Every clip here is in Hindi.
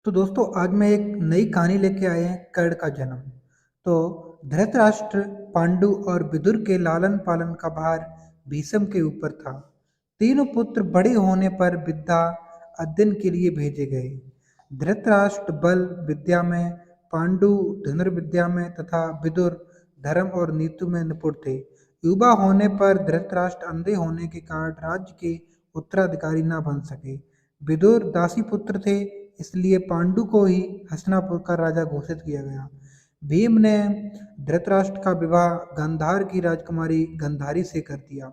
तो दोस्तों आज मैं एक नई कहानी लेके आए हैं कर्ण का जन्म। तो धृतराष्ट्र, पांडु और विदुर के लालन पालन का भार भीष्म के ऊपर था। तीनों पुत्र बड़े होने पर विद्या अध्ययन के लिए भेजे गए। धृतराष्ट्र बल विद्या में, पांडु धनुर्विद्या में तथा विदुर धर्म और नीति में निपुण थे। युवा होने पर धृतराष्ट्र अंधे होने के कारण राज्य के उत्तराधिकारी न बन सके। विदुर दासी पुत्र थे, इसलिए पांडु को ही हस्तिनापुर का राजा घोषित किया गया। भीम ने धृतराष्ट्र का विवाह गांधार की राजकुमारी गंधारी से कर दिया।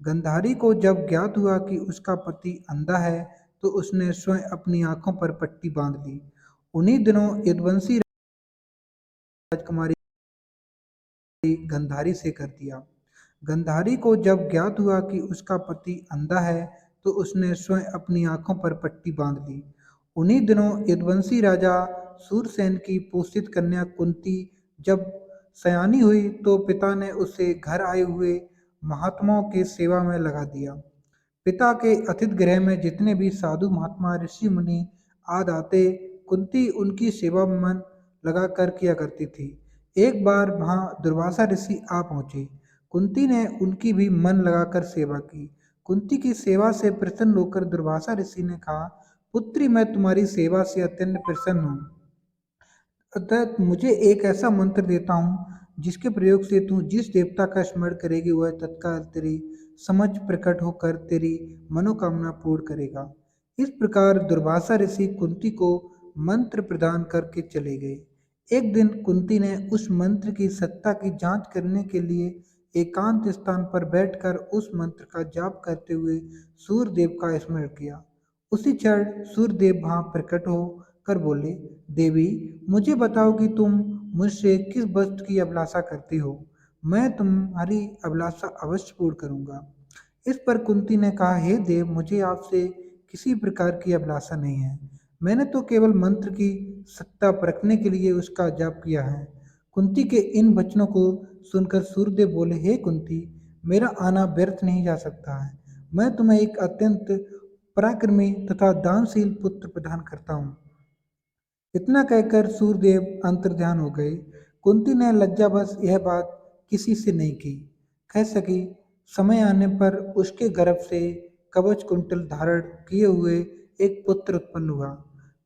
गंधारी को जब ज्ञात हुआ कि उसका पति अंधा है, तो उसने स्वयं अपनी आंखों पर पट्टी बांध ली। उन्हीं दिनों यदुवंशी राजकुमारी गंधारी से कर दिया। गंधारी को जब ज्ञात हुआ कि उसका पति अंधा है, तो उसने स्वयं अपनी आंखों पर पट्टी बांध ली। उन्हीं दिनों यदुवंशी राजा सूरसेन की पोषित कन्या कुंती जब सयानी हुई, तो पिता ने उसे घर आए हुए महात्माओं के सेवा में लगा दिया। पिता के अतिथि गृह में जितने भी साधु महात्मा ऋषि मुनि आदि आते, कुंती उनकी सेवा में मन लगाकर किया करती थी। एक बार वहां दुर्वासा ऋषि आ पहुंचे। कुंती ने उनकी भी मन लगाकर सेवा की। कुंती की सेवा से प्रसन्न होकर दुर्वासा ऋषि ने कहा, पुत्री, मैं तुम्हारी सेवा से अत्यंत प्रसन्न हूँ। अतः मुझे एक ऐसा मंत्र देता हूँ जिसके प्रयोग से तू जिस देवता का स्मरण करेगी वह तत्काल तेरी समझ प्रकट होकर तेरी मनोकामना पूर्ण करेगा। इस प्रकार दुर्वासा ऋषि कुंती को मंत्र प्रदान करके चले गए। एक दिन कुंती ने उस मंत्र की सत्ता की जांच करने के लिए एकांत स्थान पर बैठकर उस मंत्र का जाप करते हुए सूर्यदेव का स्मरण किया। उसी क्षण सूर्यदेव वहां प्रकट हो कर बोले, देवी, मुझे बताओ कि तुम मुझसे किस वस्तु की अभिलाषा करती हो। मैं तुम्हारी अभिलाषा अवश्य पूर्ण करूंगा। इस पर कुंती ने कहा, हे देव, मुझे आपसे किसी प्रकार की अभिलाषा नहीं है। मैंने तो केवल मंत्र की सत्ता परखने के लिए उसका जाप किया है। कुंती के इन वचनों को सुनकर सूर्यदेव बोले, हे कुंती, मेरा आना व्यर्थ नहीं जा सकता है। मैं तुम्हें एक अत्यंत पराक्रमी तथा दानशील पुत्र प्रदान करता हूँ। इतना कहकर सूर्यदेव अंतर्ध्यान हो गए। कुंती ने लज्जावश यह बात किसी से नहीं की कह सकी। समय आने पर उसके गर्भ से कवच कुंडल धारण किए हुए एक पुत्र उत्पन्न हुआ।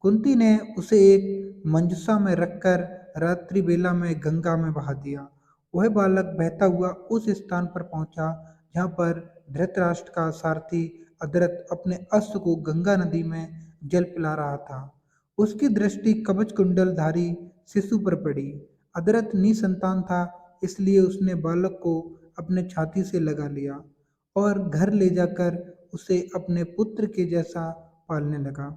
कुंती ने उसे एक मंजुषा में रखकर रात्रि बेला में गंगा में बहा दिया। वह बालक बहता हुआ उस स्थान पर पहुंचा जहाँ पर धृतराष्ट्र का सारथी अदरथ अपने अश्व को गंगा नदी में जल पिला रहा था। उसकी दृष्टि कवच कुंडलधारी शिशु पर पड़ी। अदरथ निसंतान था, इसलिए उसने बालक को अपने छाती से लगा लिया और घर ले जाकर उसे अपने पुत्र के जैसा पालने लगा।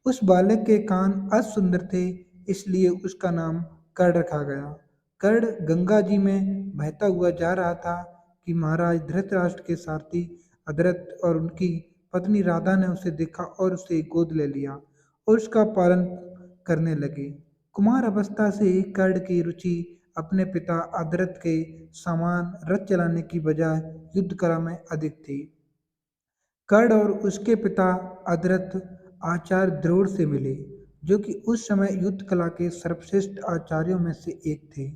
उस बालक के कान अति सुंदर थे, इसलिए उसका नाम कर्ण रखा गया। कर्ण गंगा जी में बहता हुआ जा रहा था कि महाराज धृतराष्ट्र के सारथी अदरथ और उनकी पत्नी राधा ने उसे देखा और उसे गोद ले लिया और उसका पालन करने लगे। कुमार अवस्था से ही कर्ण की रुचि अपने पिता अदरथ के समान रथ चलाने की बजाय युद्ध कला में अधिक थी। कर्ण और उसके पिता अदरथ आचार्य द्रोण से मिले, जो कि उस समय युद्ध कला के सर्वश्रेष्ठ आचार्यों में से एक थे।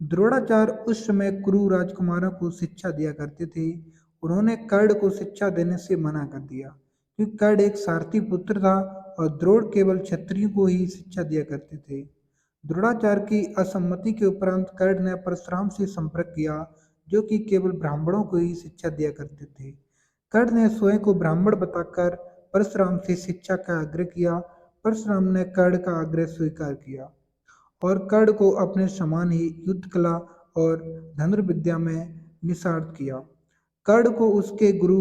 द्रोणाचार्य उस समय कुरु राजकुमारों को शिक्षा दिया करते थे। उन्होंने कर्ण को शिक्षा देने से मना कर दिया, क्योंकि कर्ण एक सारथी पुत्र था और द्रोण केवल क्षत्रियों को ही शिक्षा दिया करते थे। द्रोणाचार्य की असम्मति के उपरांत कर्ण ने परशुराम से संपर्क किया, जो कि केवल ब्राह्मणों को ही शिक्षा दिया करते थे। कर्ण ने स्वयं को ब्राह्मण बताकर परशुराम से शिक्षा का आग्रह किया। परशुराम ने कर्ण का आग्रह स्वीकार किया और कर्ण को अपने समान ही युद्ध कला और धनुर्विद्या में निषाद किया। कर्ण को उसके गुरु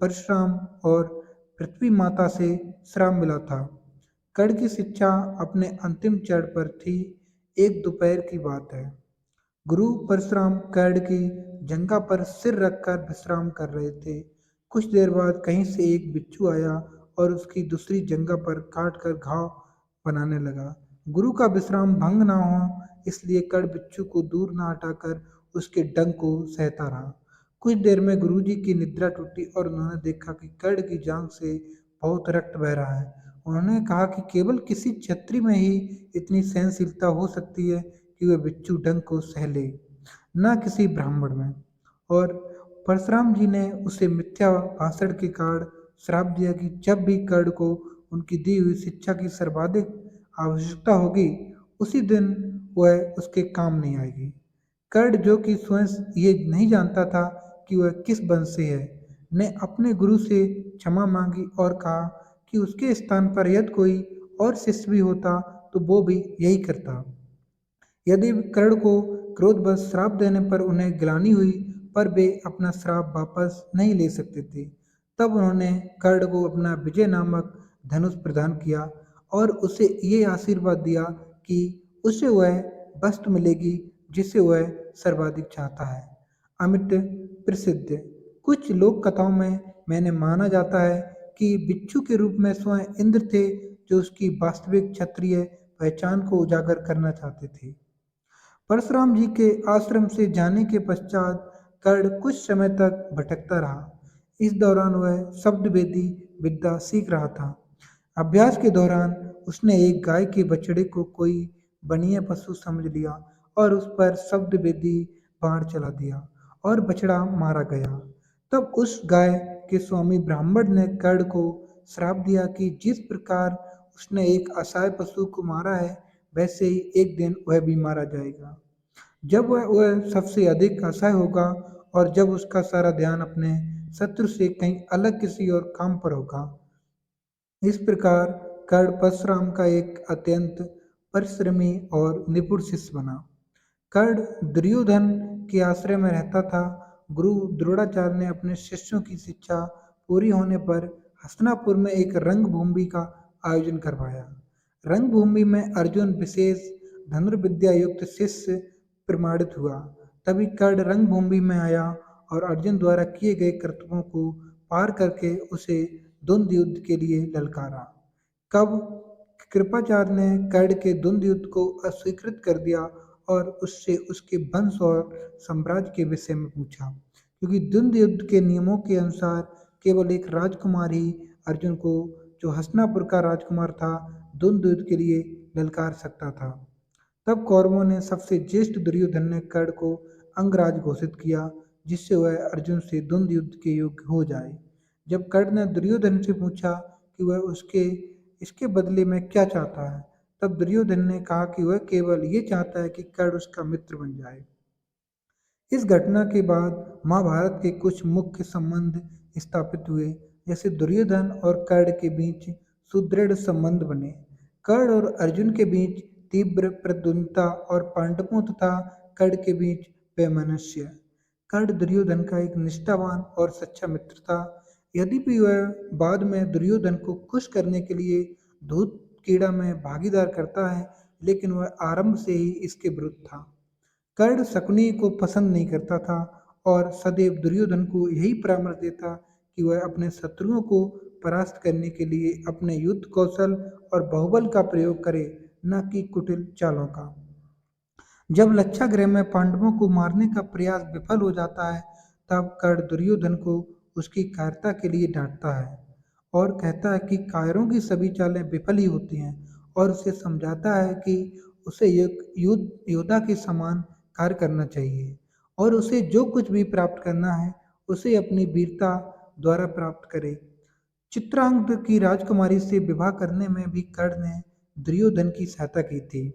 परशुराम और पृथ्वी माता से श्राप मिला था। कर्ण की शिक्षा अपने अंतिम चरण पर थी। एक दोपहर की बात है। गुरु परशुराम कर्ण की जंघा पर सिर रखकर विश्राम कर रहे थे। कुछ देर बाद कहीं से एक बिच्छू आया और उसकी दूसरी जंघा पर काट कर घाव बनाने लगा। गुरु का विश्राम भंग ना हो, इसलिए कर्ण बिच्छू को दूर न हटाकर उसके डंक को सहता रहा। कुछ देर में गुरुजी की निद्रा टूटी और उन्होंने देखा कि कर्ण की जांघ से बहुत रक्त बह रहा है। उन्होंने कहा कि केवल किसी क्षत्रिय में ही इतनी सहनशीलता हो सकती है कि वह बिच्छू डंक को सह ले, न किसी ब्राह्मण में। और परशुराम जी ने उसे मिथ्या भाषण के कारण श्राप दिया कि जब भी कर्ण को उनकी दी हुई शिक्षा की सर्वाधिक आवश्यकता होगी, उसी दिन वह उसके काम नहीं आएगी। कर्ण, जो कि स्वयं ये नहीं जानता था कि वह किस वंश से है, ने अपने गुरु से क्षमा मांगी और कहा कि उसके स्थान पर यदि कोई और शिष्य भी होता तो वो भी यही करता। यदि कर्ण को क्रोधवश श्राप देने पर उन्हें ग्लानि हुई, पर वे अपना श्राप वापस नहीं ले सकते थे। तब उन्होंने कर्ण को अपना विजय नामक धनुष प्रदान किया और उसे ये आशीर्वाद दिया कि उसे वह वस्तु मिलेगी जिसे वह सर्वाधिक चाहता है। अमित प्रसिद्ध कुछ लोक कथाओं में मैंने माना जाता है कि बिच्छू के रूप में स्वयं इंद्र थे, जो उसकी वास्तविक क्षत्रिय पहचान को उजागर करना चाहते थे। परशुराम जी के आश्रम से जाने के पश्चात कर्ण कुछ समय तक भटकता रहा। इस दौरान वह शब्द वेदी विद्या सीख रहा था। अभ्यास के दौरान उसने एक गाय के बछड़े को कोई बनिया पशु समझ लिया और उस पर शब्द वेदी बाण चला दिया और बछड़ा मारा गया। तब उस गाय के स्वामी ब्राह्मण ने कर्ण को श्राप दिया कि जिस प्रकार उसने एक असहाय पशु को मारा है, वैसे ही एक दिन वह भी मारा जाएगा। जब वह सबसे अधिक असहाय होगा और जब उसका सारा ध्यान अपने शत्रु से कहीं अलग किसी और काम पर होगा। इस प्रकार कर्ण परशुराम का एक अत्यंत परिश्रमी और निपुण शिष्य बना। कर्ण दुर्योधन के आश्रय में रहता था। गुरु द्रोणाचार्य ने अपने शिष्यों की शिक्षा पूरी होने पर हस्तिनापुर में एक रंगभूमि का आयोजन करवाया। रंगभूमि में अर्जुन विशेष धनुर्विद्या युक्त शिष्य प्रमाणित हुआ। तभी कर्ण रंगभूमि में आया और अर्जुन द्वारा किए गए कर्तव्यों को पार करके उसे द्वंद्व युद्ध के लिए ललकारा। कब कृपाचार्य ने कर्ण के द्वंद्व युद्ध को अस्वीकृत कर दिया और उससे उसके वंश और साम्राज्य के विषय में पूछा, क्योंकि द्वंद्व युद्ध के नियमों के अनुसार केवल एक राजकुमार ही अर्जुन को, जो हस्तिनापुर का राजकुमार था, द्वंद्व युद्ध के लिए ललकार सकता था। तब कौरवों ने सबसे ज्येष्ठ दुर्योधन ने कर्ण को अंगराज घोषित किया, जिससे वह अर्जुन से द्वंद्व युद्ध के योग्य हो जाए। जब कर्ण ने दुर्योधन से पूछा कि वह उसके इसके बदले में क्या चाहता है, तब दुर्योधन ने कहा कि वह केवल ये चाहता है कि कर्ण उसका मित्र बन जाए। इस घटना के बाद महाभारत के कुछ मुख्य संबंध स्थापित हुए, जैसे दुर्योधन और कर्ण के बीच सुदृढ़ संबंध बने। कर्ण और अर्जुन के बीच तीव्र प्रतिद्वंदिता और पांडवों तथा कर्ण के बीच वैमनस्य। कर्ण दुर्योधन का एक निष्ठावान और सच्चा मित्र था। यद्यपि वह बाद में दुर्योधन को खुश करने के लिए दूध कीड़ा में भागीदार करता है, लेकिन वह आरंभ से ही इसके विरुद्ध था। कर्ण शकुनी को पसंद नहीं करता था और सदैव दुर्योधन को यही परामर्श देता कि वह अपने शत्रुओं को परास्त करने के लिए अपने युद्ध कौशल और बाहुबल का प्रयोग करे, न कि कुटिल चालों का। जब लक्षागृह में पांडवों को मारने का प्रयास विफल हो जाता है, तब कर्ण दुर्योधन को उसकी कायरता के लिए डांटता है और कहता है कि कायरों की सभी चालें विफल ही होती हैं, और उसे समझाता है कि उसे युद्ध योद्धा के समान कार्य करना चाहिए और उसे जो कुछ भी प्राप्त करना है, उसे अपनी वीरता द्वारा प्राप्त करे। चित्रांगद की राजकुमारी से विवाह करने में भी कर्ण ने दुर्योधन की सहायता की थी।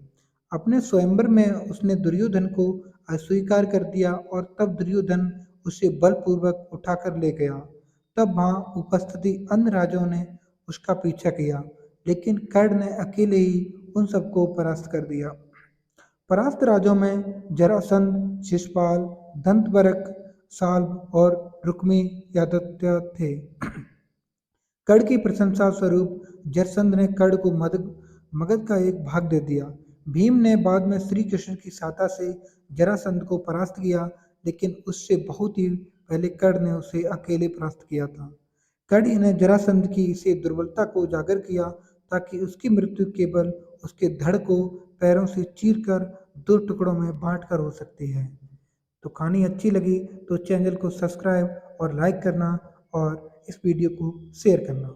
अपने स्वयंवर में उसने दुर्योधन को अस्वीकार कर दिया और तब दुर्योधन उसे बलपूर्वक उठाकर ले गया। तब वहां उपस्थित अन्य राजाओं ने उसका पीछा किया, लेकिन कर्ण ने अकेले ही उन सबको परास्त कर दिया। परास्त राजाओं में जरासंध, शिशुपाल, दंतवरक, साल्व और रुक्मी यादव थे। कर्ण की प्रशंसा स्वरूप जरासंध ने कर्ण को मगध का एक भाग दे दिया। भीम ने बाद में श्री कृष्ण की सहायता से जरासंध को परास्त किया, लेकिन उससे बहुत ही पहले कर्ण ने उसे अकेले परास्त किया था। कर्ण ने जरासंध की इसे दुर्बलता को उजागर किया ताकि उसकी मृत्यु केवल उसके धड़ को पैरों से चीरकर दो टुकड़ों में बांटकर हो सकती है। तो कहानी अच्छी लगी तो चैनल को सब्सक्राइब और लाइक करना और इस वीडियो को शेयर करना।